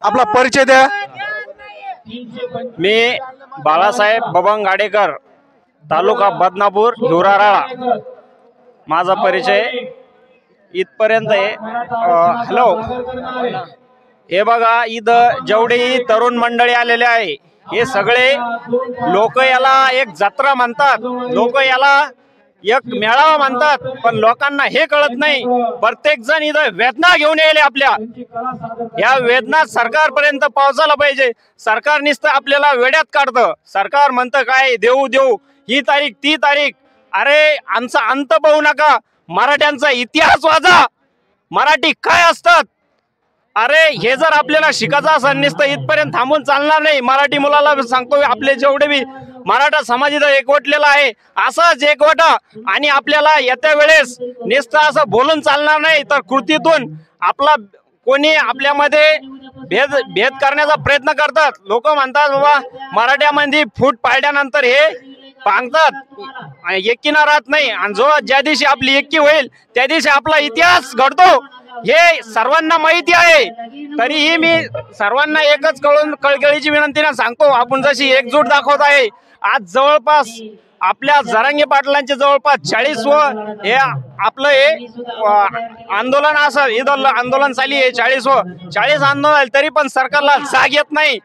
आपला परिचय द्या। मी बाळासाहेब बबन गाडेकर, तालुका बदनापूर, हिवराराळा। माझा परिचय इथपर्यंत आहे। हॅलो, हे बघा, इथं जेवढे तरुण मंडळी आलेले आहे हे सगळे लोक याला एक जत्रा म्हणतात, लोक याला एक मेळावा म्हणतात, पण लोकांना हे कळत नाही। प्रत्येक जण इथं वेदना घेऊन येईल आपल्या, या वेदना सरकारपर्यंत पोहोचायला पाहिजे। सरकार नुसतं आपल्याला वेड्यात काढतं। सरकार म्हणतं काय देऊ देऊ, ही तारीख ती तारीख। अरे आमचा अंत पाहू नका, मराठ्यांचा इतिहास वाचा, मराठी काय असतात। अरे हे जर आपल्याला शिकायचं असेल नुसतं इथपर्यंत थांबून चालणार नाही। मराठी मुलाला सांगतो, आपले जेवढे बी मराठा समाज इथं एकवटलेला आहे, असाच एकवटा। आणि आपल्याला येत्या वेळेस नुसतं असं बोलून चालणार नाही, तर कृतीतून आपला कोणी आपल्यामध्ये भेद करण्याचा प्रयत्न करतात। लोक म्हणतात बाबा मराठ्यामध्ये फूट पाडल्यानंतर हे पांगतात, एकीना राहत नाही। आणि ज्या दिवशी आपली एकी होईल त्या दिवशी आपला इतिहास घडतो, हे सर्वांना माहिती आहे। तरीही मी सर्वांना एकच कळकळीची विनंतीने सांगतो, आपण जशी एकजूट दाखवत आहे, आज जवळपास आपल्या जरांगे पाटलांचे जवळपास 40 व हे आपलं हे आंदोलन असं इथं आंदोलन चालू आहे। 40 आंदोलन, तरी पण सरकारला जाग येत नाही।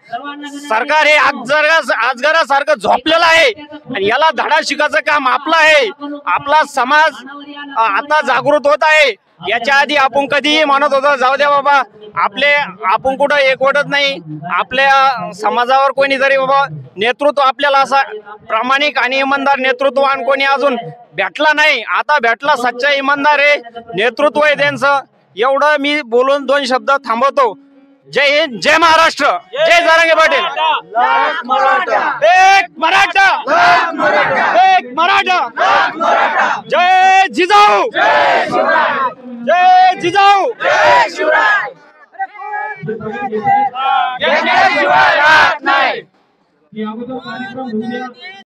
सरकार हे अजगरासारखं झोपलेलं आहे आणि याला धडा शिकायचं काम आपलं आहे। आपला समाज आता जागृत होत आहे। याच्या आधी आपण कधीही म्हणत होतो जाऊ द्या बाबा, आपण कुठं एकवटत नाही, आपल्या समाजावर कोणी जरी बाबा नेतृत्व आपल्याला असा प्रामाणिक आणि इमानदार नेतृत्ववान कोणी अजून भेटला नाही। आता भेटला, सच्चा इमानदार आहे, नेतृत्व आहे त्यांचं। एवढं मी बोलून 2 शब्द थांबवतो। जय हिंद, जय महाराष्ट्र, जय जरांगे पाटील। एक मराठा, एक मराठा, जय जिजाऊ, जय जिजाऊ, जय शिवराय।